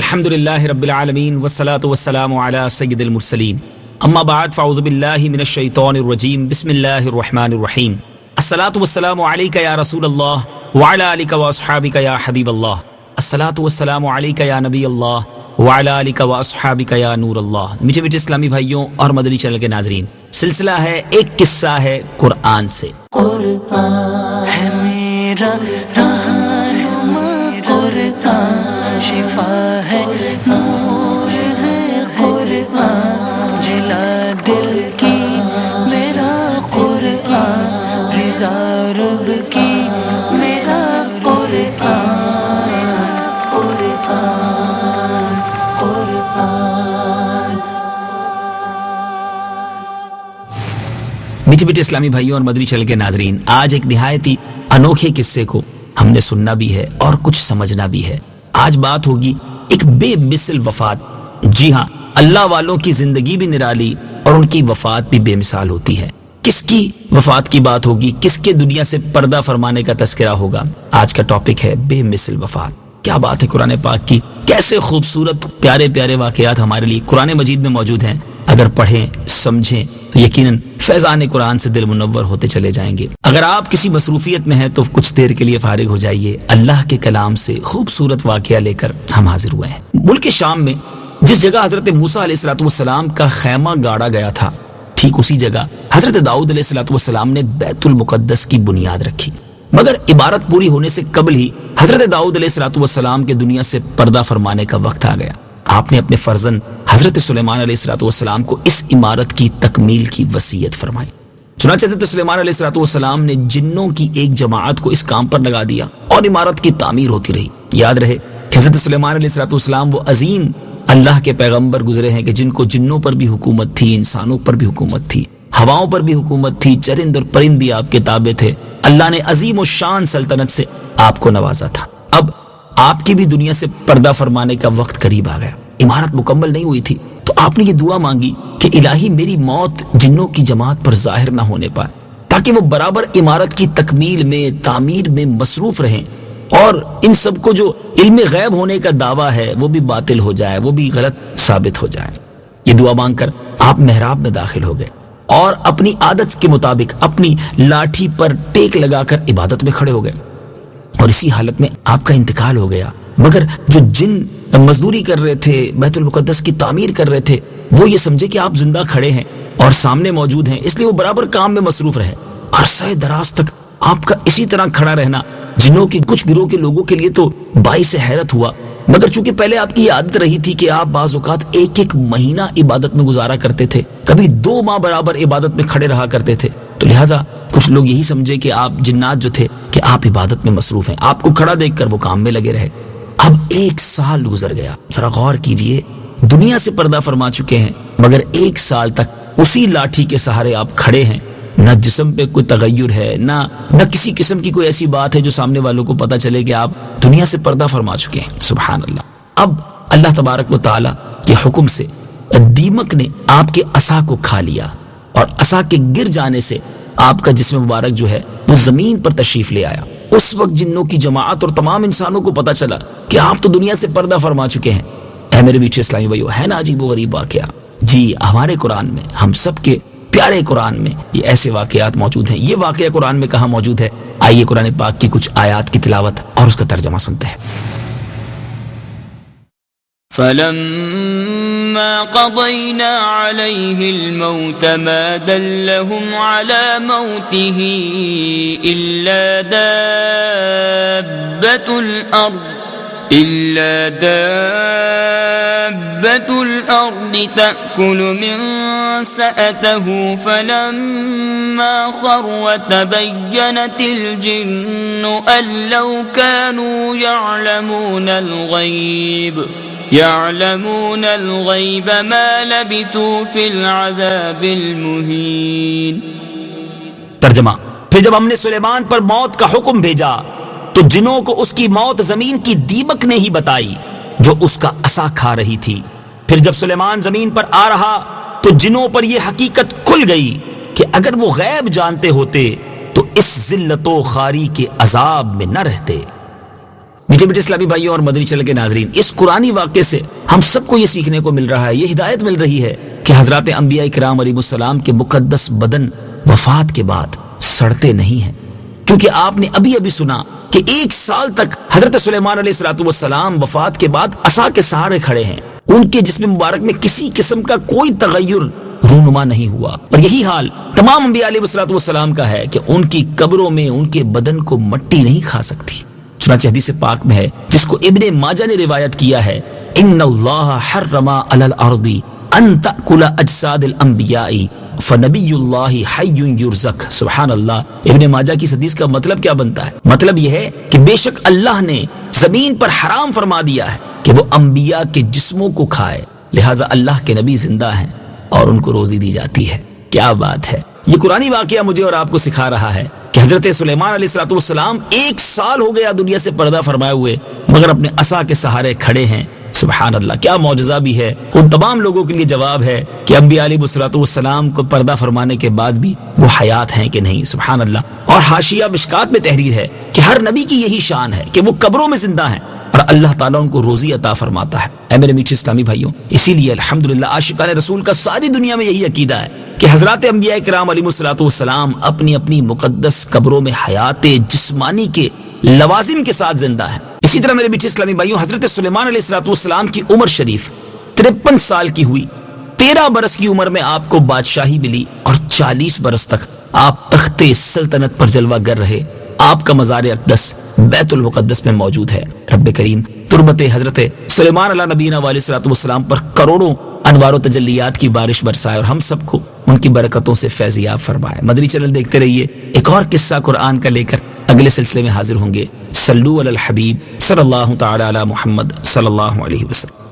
الحمدللہ رب العالمین والصلاة والسلام علی سید المرسلین اما بعد فاعوذ باللہ من الشیطان الرجیم بسم اللہ الرحمن الرحیم الصلاة والسلام علیک یا رسول اللہ وعلی آلک واصحابک یا حبیب اللہ الصلاة والسلام علیک یا نبی اللہ وعلی آلک واصحابک یا نور اللہ۔ میٹھے میٹھے اسلامی بھائیوں اور مدنی چینل کے ناظرین، سلسلہ ہے ایک قصہ ہے قرآن سے۔ قرآن ہے میرا رہنما، قرآن شفا ہے، نور ہے قرآن، جلا دل کی میرا قرآن، رضا رب کی میرا قرآن، قرآن قرآن۔ میٹھے میٹھے اسلامی بھائیوں اور مدنی چینل کے ناظرین، آج ایک نہایت ہی انوکھے قصے کو ہم نے سننا بھی ہے اور کچھ سمجھنا بھی ہے۔ آج بات ہوگی ایک بے مثل وفات۔ جی ہاں، اللہ والوں کی زندگی بھی نرالی اور ان کی وفات بھی بے مثال ہوتی ہے۔ کس کی وفات کی بات ہوگی، کس کے دنیا سے پردہ فرمانے کا تذکرہ ہوگا؟ آج کا ٹاپک ہے بے مثل وفات۔ کیا بات ہے قرآن پاک کی، کیسے خوبصورت پیارے پیارے واقعات ہمارے لیے قرآن مجید میں موجود ہیں۔ اگر پڑھیں سمجھیں تو یقیناً فیضان قرآن سے دل منور ہوتے چلے جائیں گے۔ اگر آپ کسی مصروفیت میں ہیں تو کچھ دیر کے لیے فارغ ہو جائیے، اللہ کے کلام سے خوبصورت واقعہ لے کر ہم حاضر ہوئے ہیں۔ ملک شام میں جس جگہ حضرت موسیٰ علیہ السلام کا خیمہ گاڑا گیا تھا، ٹھیک اسی جگہ حضرت داؤد علیہ السلام نے بیت المقدس کی بنیاد رکھی۔ مگر عبارت پوری ہونے سے قبل ہی حضرت داؤد علیہ السلام کے دنیا سے پردہ فرمانے کا وقت آ گیا۔ آپ نے اپنے فرزند حضرت سلیمان علیہ السلام کو اس عمارت کی تکمیل کی وصیت فرمائی۔ چنانچہ حضرت سلیمان علیہ السلام نے جنوں کی ایک جماعت کو اس کام پر لگا دیا اور عمارت کی تعمیر ہوتی رہی۔ یاد رہے کہ حضرت سلیمان علیہ السلام وہ عظیم اللہ کے پیغمبر گزرے ہیں کہ جن کو جنوں پر بھی حکومت تھی، انسانوں پر بھی حکومت تھی، ہواؤں پر بھی حکومت تھی، چرند اور پرند بھی آپ کے تابع تھے۔ اللہ نے عظیم و شان سلطنت سے آپ کو نوازا تھا۔ اب آپ کی بھی دنیا سے پردہ فرمانے کا وقت قریب آ گیا۔ عمارت مکمل نہیں ہوئی تھی تو آپ نے یہ دعا مانگی کہ الہی میری موت جنوں کی جماعت پر ظاہر نہ ہونے پائے، تاکہ وہ برابر عمارت کی تکمیل میں، تعمیر میں مصروف رہیں، اور ان سب کو جو علم غیب ہونے کا دعویٰ ہے وہ بھی باطل ہو جائے، وہ بھی غلط ثابت ہو جائے۔ یہ دعا مانگ کر آپ محراب میں داخل ہو گئے اور اپنی عادت کے مطابق اپنی لاٹھی پر ٹیک لگا کر عبادت میں کھڑے ہو گئے، اور اسی حالت میں آپ کا انتقال ہو گیا۔ مگر جو جن مزدوری کر رہے تھے، بیت المقدس کی تعمیر کر رہے تھے، وہ یہ سمجھے کہ آپ زندہ کھڑے ہیں اور سامنے موجود ہیں، اس لیے وہ برابر کام میں مصروف رہے۔ عرصہ دراز تک آپ کا اسی طرح کھڑا رہنا جنوں کی کچھ گروہ کے لوگوں کے لیے تو باعث حیرت ہوا، مگر چونکہ پہلے آپ کی عادت رہی تھی کہ آپ بعض اوقات ایک مہینہ عبادت میں گزارا کرتے تھے، کبھی 2 ماہ برابر عبادت میں کھڑے رہا کرتے تھے، تو لہٰذا کچھ لوگ یہی سمجھے کہ آپ جنات جو تھے کہ آپ عبادت میں مصروف ہیں، آپ کو کھڑا دیکھ کر وہ کام میں لگے رہے۔ اب 1 سال گزر گیا، ذرا غور کیجئے، دنیا سے پردہ فرما چکے ہیں، مگر 1 سال تک اسی لاٹھی کے سہارے آپ کھڑے ہیں۔ نہ جسم پہ کوئی تغیر ہے، نہ کسی قسم کی کوئی ایسی بات ہے جو سامنے والوں کو پتہ چلے کہ آپ دنیا سے پردہ فرما چکے ہیں۔ سبحان اللہ۔ اب اللہ تبارک و تعالیٰ کے حکم سے دیمک نے آپ کے عصا کو کھا لیا، اور عصا کے گر جانے سے آپ کا جسم مبارک جو ہے وہ زمین پر تشریف لے آیا۔ اس وقت جنوں کی جماعت اور تمام انسانوں کو پتہ چلا کہ آپ تو دنیا سے پردہ فرما چکے ہیں۔ اے میرے میٹھے اسلامی بھائیو، ہے نا عجیب و غریب واقعہ؟ جی، ہمارے قرآن میں، ہم سب کے پیارے قرآن میں یہ ایسے واقعات موجود ہیں۔ یہ واقعہ قرآن میں کہاں موجود ہے؟ آئیے قرآن پاک کی کچھ آیات کی تلاوت اور اس کا ترجمہ سنتے ہیں۔ فَلَمَّا قَضَيْنَا عَلَيْهِ الْمَوْتَ مَا دَلَّهُمْ عَلَى مَوْتِهِ إِلَّا دَابَّةُ الْأَرْضِ تَأْكُلُ مِنْ سَأَتَهُ فَلَمَّا خَرَّ تَبَيَّنَتِ الْجِنُّ أَنْ لَوْ كَانُوا يعلمون الغیب ما لبثوا فی العذاب المہین۔ ترجمہ: پھر جب ہم نے سلیمان پر موت کا حکم بھیجا تو جنوں کو اس کی موت زمین کی دیمک نے ہی بتائی جو اس کا عصا کھا رہی تھی۔ پھر جب سلیمان زمین پر آ رہا تو جنوں پر یہ حقیقت کھل گئی کہ اگر وہ غیب جانتے ہوتے تو اس ذلت و خواری کے عذاب میں نہ رہتے۔ میٹھے میٹھے اسلامی بھائیوں اور مدنی چینل کے ناظرین، اس قرآنی واقعے سے ہم سب کو یہ سیکھنے کو مل رہا ہے، یہ ہدایت مل رہی ہے کہ حضرات انبیاء کرام علیہ السلام کے مقدس بدن وفات کے بعد سڑتے نہیں ہیں، کیونکہ آپ نے ابھی ابھی سنا کہ 1 سال تک حضرت سلیمان علیہ السلام وفات کے بعد عصا کے سہارے کھڑے ہیں، ان کے جسم مبارک میں کسی قسم کا کوئی تغیر رونما نہیں ہوا، اور یہی حال تمام انبیاء علیہ السلام کا ہے کہ ان کی قبروں میں ان کے بدن کو مٹی نہیں کھا سکتی۔ چنانچہ حدیث پاک میں ہے جس کو ابن ماجہ نے روایت کیا ہے، ان اللہ حرم علی الارض ان تأکل اجساد الانبیاء فنبی اللہ حی یرزق۔ سبحان اللہ، ابن ماجہ کی حدیث کا مطلب کیا بنتا ہے؟ مطلب یہ ہے کہ بے شک اللہ نے زمین پر حرام فرما دیا ہے کہ وہ انبیاء کے جسموں کو کھائے، لہٰذا اللہ کے نبی زندہ ہیں اور ان کو روزی دی جاتی ہے۔ کیا بات ہے! یہ قرآنی واقعہ مجھے اور آپ کو سکھا رہا ہے کہ حضرت سلیمان علیہ السلام 1 سال ہو گیا دنیا سے پردہ فرمائے ہوئے، مگر اپنے عصا کے سہارے کھڑے ہیں۔ سبحان اللہ، کیا معجزہ بھی ہے! ان تمام لوگوں کے لیے جواب ہے کہ انبیاء علیہ السلام کو پردہ فرمانے کے بعد بھی وہ حیات ہیں کہ نہیں۔ سبحان اللہ۔ اور حاشیہ مشکات میں تحریر ہے کہ ہر نبی کی یہی شان ہے کہ وہ قبروں میں زندہ ہیں اور اللہ تعالیٰ ان کو روزی عطا فرماتا ہے۔ اے میرے میٹھے اسلامی بھائیوں، اسی لیے الحمدللہ عاشقان رسول کا ساری دنیا میں یہی عقیدہ ہے کہ حضرات انبیاء کرام علیہ السلام اپنی اپنی مقدس قبروں میں حیات جسمانی کے لوازم کے ساتھ زندہ ہیں۔ اسی طرح میرے میٹھے اسلامی بھائیوں، حضرت سلیمان علیہ السلام کی عمر شریف 53 سال کی ہوئی، 13 برس کی عمر میں آپ کو بادشاہی ملی اور 40 برس تک آپ تخت سلطنت پر جلوہ گر رہے۔ آپ کا مزار اقدس بیت المقدس میں موجود ہے۔ رب کریم تربت حضرت سلیمان علیہ نبینا علیہ السلام پر کروڑوں انوار و تجلیات کی بارش برسائے اور ہم سب کو ان کی برکتوں سے فیضیاب فرمائے۔ مدنی چینل دیکھتے رہیے، ایک اور قصہ قرآن کا لے کر اگلے سلسلے میں حاضر ہوں گے۔ صلو علی الحبیب صلی اللہ تعالی علی محمد صلی اللہ علیہ وسلم۔